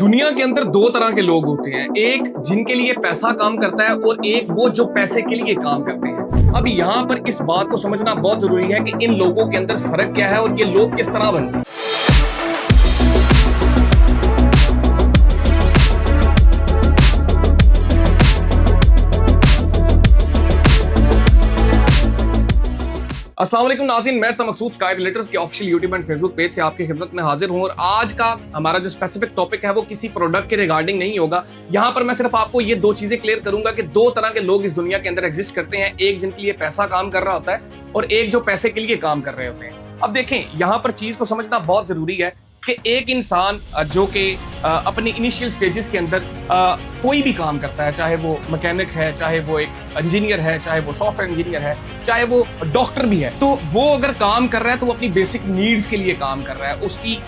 दुनिया के अंदर दो तरह के लोग होते हैं, एक जिनके लिए पैसा काम करता है और एक वो जो पैसे के लिए काम करते हैं। अब यहाँ पर इस बात को समझना बहुत जरूरी है कि इन लोगों के अंदर फर्क क्या है और ये लोग किस तरह बनते हैं। अस्सलाम वालेकुम नाज़रीन, मैं मकसूद स्काई रिलेटर्स के official YouTube and Facebook page से आपकी खिदमत में हाजिर हूं और आज का हमारा जो स्पेसिफिक टॉपिक है वो किसी प्रोडक्ट के रिगार्डिंग नहीं होगा। यहां पर मैं सिर्फ आपको ये दो चीजें क्लियर करूंगा कि दो तरह के लोग इस दुनिया के अंदर एग्जिस्ट करते हैं, एक जिनके लिए पैसा काम कर रहा होता है और एक जो पैसे के लिए काम कर रहे होते हैं। अब देखें, यहाँ पर चीज को समझना बहुत जरूरी है कि एक इंसान जो कि अपनी इनिशियल स्टेजेस के अंदर कोई भी काम करता है, चाहे वो मैकेनिक है, चाहे वो एक इंजीनियर है, चाहे वो सॉफ्टवेयर इंजीनियर है, चाहे वो डॉक्टर भी है, तो वो अगर काम कर रहा है तो वो अपनी बेसिक नीड्स के लिए काम कर रहा है। उसकी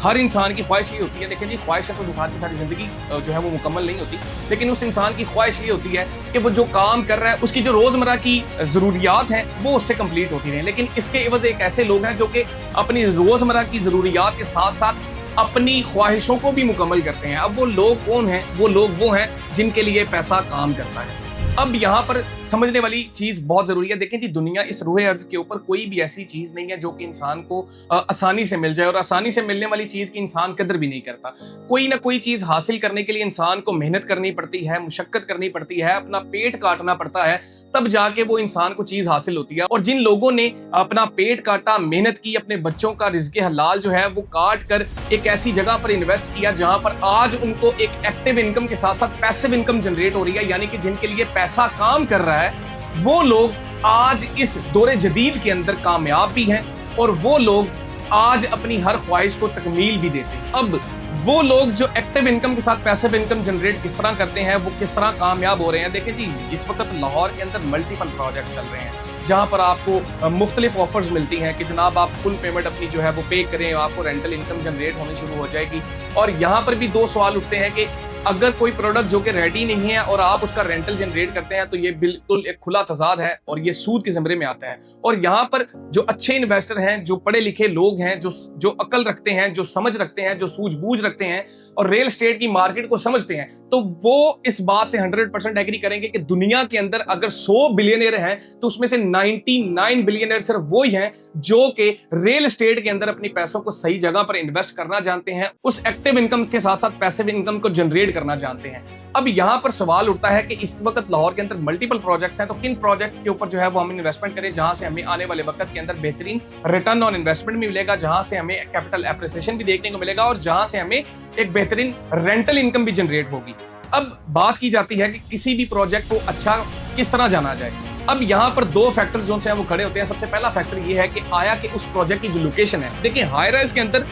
हर इंसान की ख्वाहिश ये होती है, देखिए जी, ख्वाहिश है तो इंसान की सारी जिंदगी जो है वो मुकम्मल नहीं होती, लेकिन उस इंसान की ख्वाहिश ये होती है कि वो जो काम कर रहा है उसकी जो रोजमर्रा की जरूरियात हैं वो उससे कंप्लीट होती रहें। लेकिन इसके एवज एक ऐसे लोग हैं जो कि अपनी रोजमर्रा की जरूरियात के साथ साथ अपनी ख्वाहिशों को भी मुकम्मल करते हैं। अब वो लोग कौन हैं? वो लोग वो हैं जिनके लिए पैसा काम करता है। अब यहाँ पर समझने वाली चीज बहुत जरूरी है। देखें जी, दुनिया इस रूहे अर्ज के ऊपर कोई भी ऐसी चीज नहीं है जो कि इंसान को आसानी से मिल जाए, और आसानी से मिलने वाली चीज की इंसान कदर भी नहीं करता। कोई ना कोई चीज हासिल करने के लिए इंसान को मेहनत करनी पड़ती है, मुशक्कत करनी पड़ती है, अपना पेट काटना पड़ता है, तब जाके वो इंसान को चीज हासिल होती है। और जिन लोगों ने अपना पेट काटा, मेहनत की, अपने बच्चों का रिज़्क़े हलाल जो है वो काट कर एक ऐसी जगह पर इन्वेस्ट किया जहां पर आज उनको एक एक्टिव इनकम के साथ साथ पैसिव इनकम जनरेट हो रही है, यानी कि जिनके लिए पैसा काम कर रहा है, वो लोग आज इस दौरे जदीद के अंदर कामयाब भी हैं और वो लोग आज अपनी हर ख्वाहिश को तकमील भी देते हैं। अब वो लोग जो एक्टिव इनकम के साथ पैसिव इनकम जनरेट किस तरह करते हैं, वो किस तरह कामयाब हो रहे हैं। देखिए जी, इस वक्त लाहौर के अंदर मल्टीपल प्रोजेक्ट्स चल रहे हैं जहां पर आपको मुख्तलिफ ऑफर्स मिलती हैं कि जनाब आप फुल पेमेंट अपनी जो है वो पे करें, आपको रेंटल इनकम जनरेट होनी शुरू हो जाएगी। और यहाँ पर भी दो सवाल उठते हैं कि अगर कोई प्रोडक्ट जो कि रेडी नहीं है और आप उसका रेंटल जनरेट करते हैं तो ये बिल्कुल एक खुला तजाद है और ये सूद के ज़मरे में आता है। और यहाँ पर जो अच्छे इन्वेस्टर हैं, जो पढ़े लिखे लोग हैं, जो अकल रखते हैं, जो समझ रखते हैं, जो सूझबूझ रखते हैं और रियल एस्टेट की मार्केट को समझते हैं, तो वो इस बात से 100% एग्री करेंगे कि दुनिया के अंदर अगर 100 बिलियनियर हैं तो उसमें से 99 बिलियनियर सिर्फ वो ही हैं जो कि रियल एस्टेट के अंदर अपने पैसों को सही जगह पर इन्वेस्ट करना जानते हैं, उस एक्टिव इनकम के साथ साथ पैसिव इनकम को जनरेट करना जानते हैं। अब यहां पर सवाल उठता है कि इस वक्त लाहौर के अंदर मल्टीपल प्रोजेक्ट्स हैं, तो किन प्रोजेक्ट के ऊपर जो है वो हम इन्वेस्टमेंट करें जहां से हमें आने वाले वक्त के अंदर बेहतरीन रिटर्न ऑन इन्वेस्टमेंट भी मिलेगा, जहां से हमें कैपिटल एप्रिसिएशन भी देखने को मिलेगा और जहां से हमें एक बेहतरीन रेंटल इनकम भी जनरेट होगी। अब बात की जाती है कि किसी भी प्रोजेक्ट को अच्छा किस तरह जाना जाए। अब यहाँ पर दो फैक्टर्स जो हैं वो खड़े होते हैं। सबसे पहला फैक्टर ये है कि आया कि उस प्रोजेक्ट की जो लोकेशन है, देखिए हाई राइज के अंदर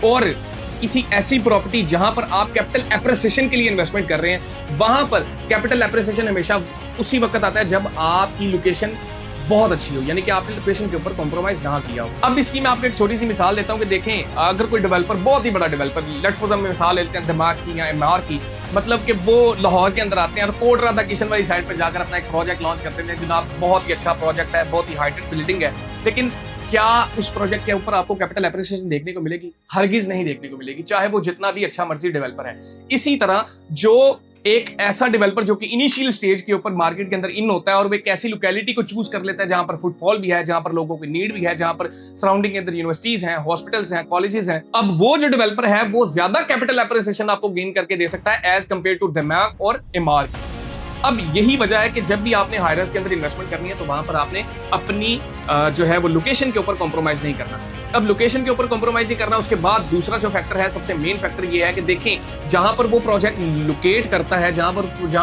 और किसी ऐसी प्रॉपर्टी जहां पर आप कैपिटल एप्रिसिएशन के लिए इन्वेस्टमेंट कर रहे हैं, वहां पर कैपिटल एप्रिसिएशन हमेशा उसी वक्त आता है जब आपकी लोकेशन बहुत अच्छी हो, यानी कि आपने लोकेशन के ऊपर कॉम्प्रोमाइज ना किया हो। अब इसकी मैं आपको एक छोटी सी मिसाल देता हूं कि देखें, अगर कोई डेवलपर, बहुत ही बड़ा डेवलपर, लेट्स सपोज हम मिसाल लेते हैं दिमाग की या एमआर की, मतलब कि वो लाहौर के अंदर आते हैं और कोट राधा किशन वाली साइड पर जाकर अपना एक प्रोजेक्ट लॉन्च करते हैं। जनाब बहुत ही अच्छा प्रोजेक्ट है, बहुत ही हाईटेक बिल्डिंग है, लेकिन क्या उस प्रोजेक्ट के ऊपर आपको कैपिटल एप्रिसिएशन देखने को मिलेगी? हरगिज नहीं देखने को मिलेगी, चाहे वो जितना भी अच्छा मर्जी डेवलपर है। इसी तरह जो एक ऐसा डेवलपर जो कि इनिशियल स्टेज के ऊपर मार्केट के अंदर इन होता है और वो एक ऐसी लोकेलिटी को चूज कर लेता है जहां पर फुटफॉल भी है, जहां पर लोगों की नीड भी है, जहां पर सराउंडिंग के अंदर यूनिवर्सिटीज हैं, हॉस्पिटल्स हैं, कॉलेजेस हैं, अब वो जो डेवलपर है वो ज्यादा कैपिटल एप्रिसिएशन आपको गेन करके दे सकता है एज कंपेयर टू दिमाग और एमआर। अब यही वजह है कि जब भी आपने हाई राइज के अंदर इन्वेस्टमेंट करनी है तो वहां पर आपने अपनी जो है वो लोकेशन के ऊपर कॉम्प्रोमाइज नहीं करना। अब लोकेशन के ऊपर कॉम्प्रोमाइज नहीं करना, उसके बाद दूसरा जो फैक्टर है, सबसे मेन फैक्टर ये है कि देखें जहां पर वो प्रोजेक्ट लोकेट करता है, जहां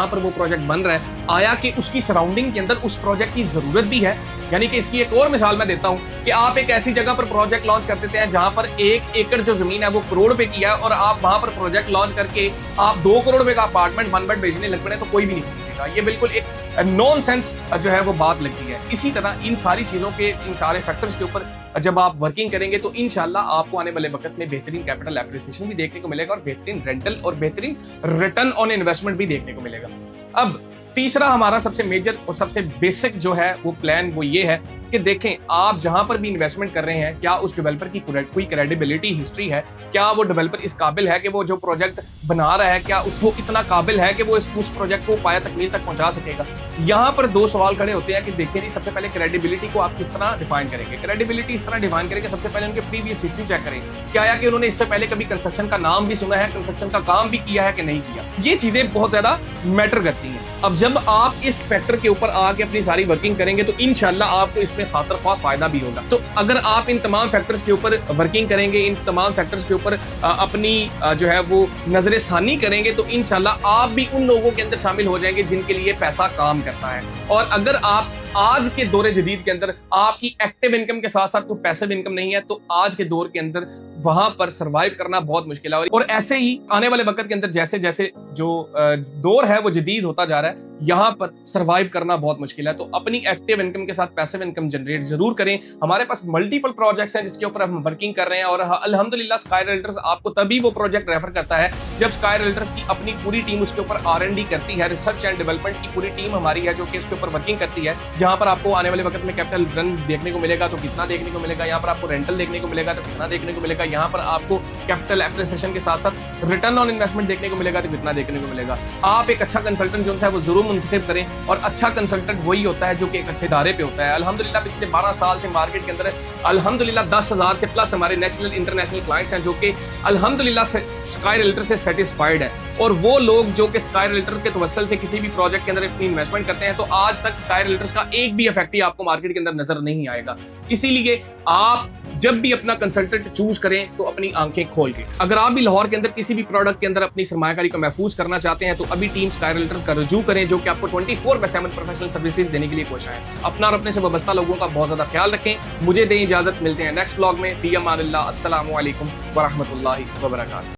पर वो प्रोजेक्ट बन रहा है, आया कि उसकी सराउंडिंग के अंदर उस प्रोजेक्ट की जरूरत भी है। यानी कि इसकी एक और मिसाल मैं देता हूं कि आप एक ऐसी जगह पर प्रोजेक्ट लॉन्च कर देते हैं जहां पर 1 एकड़ जो जमीन है वो करोड़ रुपए की है और आप वहां पर प्रोजेक्ट लॉन्च करके आप 2 करोड़ रुपए का अपार्टमेंट 1 बेड बेचने लग पड़े तो कोई भी नहीं खरीदेगा। ये बिल्कुल एक नॉनसेंस जो है वो बात लगती है। इसी तरह इन सारी चीजों के, इन सारे फैक्टर्स के ऊपर जब आप वर्किंग करेंगे तो इंशाल्लाह आपको आने वाले वक्त में बेहतरीन कैपिटल एप्रिसिएशन भी देखने को मिलेगा और बेहतरीन रेंटल और बेहतरीन रिटर्न ऑन इन्वेस्टमेंट भी देखने को मिलेगा। अब तीसरा हमारा सबसे मेजर और सबसे बेसिक जो है वो प्लान वो ये है कि देखें आप जहां पर भी इन्वेस्टमेंट कर रहे हैं क्या उस डेवलपर की कोई क्रेडिबिलिटी हिस्ट्री है, क्या वो डेवलपर इस काबिल है कि वो जो प्रोजेक्ट बना रहा है क्या उसको इतना काबिल है कि वो उस प्रोजेक्ट को पाया तकमील तक पहुंचा सकेगा। यहाँ पर दो सवाल खड़े होते हैं कि देखिए जी, सबसे पहले क्रेडिबिलिटी को आप किस तरह डिफाइन करेंगे। क्रेडिबिलिटी इस तरह डिफाइन करेंगे, सबसे पहले उनके प्रीवियस हिस्ट्री चेक करें, क्या है कि उन्होंने इससे पहले कभी कंस्ट्रक्शन का नाम भी सुना है, कंस्ट्रक्शन का काम भी किया है कि नहीं किया। ये चीजें बहुत ज्यादा मैटर करती हैं। अब जब आप इस फैक्टर के ऊपर आके अपनी सारी वर्किंग करेंगे तो इंशाल्लाह आपको इसमें खातर ख्वाह फायदा भी होगा। तो अगर आप इन तमाम फैक्टर्स के ऊपर वर्किंग करेंगे, इन तमाम फैक्टर्स के ऊपर अपनी जो है वो नजर सानी करेंगे तो इंशाल्लाह आप भी उन लोगों के अंदर शामिल हो जाएंगे जिनके लिए पैसा काम करता है। और अगर आप आज के दौरे जदीद के अंदर आपकी एक्टिव इनकम के साथ साथ कोई पैसिव इनकम नहीं है तो आज के दौर के अंदर वहां पर सरवाइव करना बहुत मुश्किल है। और ऐसे ही आने वाले वक्त के अंदर जैसे जैसे जो दौर है वो जदीद होता जा रहा है, यहाँ पर सरवाइव करना बहुत मुश्किल है। तो अपनी एक्टिव इनकम के साथ पैसिव इनकम जनरेट जरूर करें। हमारे पास मल्टीपल प्रोजेक्ट्स हैं जिसके ऊपर हम वर्किंग कर रहे हैं और अल्हम्दुलिल्लाह स्काई रियल्टर्स आपको तभी वो प्रोजेक्ट रेफर करता है जब स्काई रियल्टर्स की अपनी पूरी टीम उसके ऊपर R&D करती है। रिसर्च एंड डेवलपमेंट की पूरी टीम हमारी है जो कि इसके ऊपर वर्किंग करती है, जहां पर आपको आने वाले वक्त में कैपिटल रन देखने को मिलेगा तो कितना देखने को मिलेगा, यहाँ पर आपको रेंटल देखने को मिलेगा तो कितना देखने को मिलेगा, यहाँ पर आपको कैपिटल एप्रिसिएशन के साथ साथ रिटर्न ऑन इन्वेस्टमेंट देखने को मिलेगा तो कितना देखने को मिलेगा। आप एक अच्छा कंसल्टेंट जो है वो जरूर मुंतखब करें और अच्छा कंसल्टेंट वही होता है जो कि एक अच्छे इदारे पे होता है। अल्हम्दुलिल्लाह पिछले 12 साल से मार्केट के अंदर अल्हम्दुलिल्लाह 10,000 से प्लस हमारे नेशनल इंटरनेशनल क्लाइंट्स हैं जो कि अल्हम्दुलिल्लाह से स्काई रियल्टर से सेटिस्फाइड है। और वो लोग जो कि स्काई रियल्टर के तवस्सुल से किसी भी प्रोजेक्ट के अंदर अपनी इन्वेस्टमेंट करते हैं तो आज तक स्काई रियल्टर्स का एक भी इफेक्ट ही आपको मार्केट के अंदर नजर नहीं आएगा। इसीलिए आप जब भी अपना कंसल्टेंट चूज करें तो अपनी आंखें खोल के, अगर आप भी लाहौर के अंदर किसी भी प्रोडक्ट के अंदर अपनी सरमायाकारी को महफूज करना चाहते हैं तो अभी टीम स्काई रियल्टर्स का रुजू करें जो कि आपको 24/7 प्रोफेशनल सर्विसेज देने के लिए कोशिश है। अपना और अपने से वाबस्ता लोगों का बहुत ज्यादा ख्याल रखें। मुझे दें इजाजत, मिलते हैं नेक्स्ट व्लॉग में। फी अमानिल्लाह, अस्सलामु अलैकुम व रहमतुल्लाहि व बरकातहू।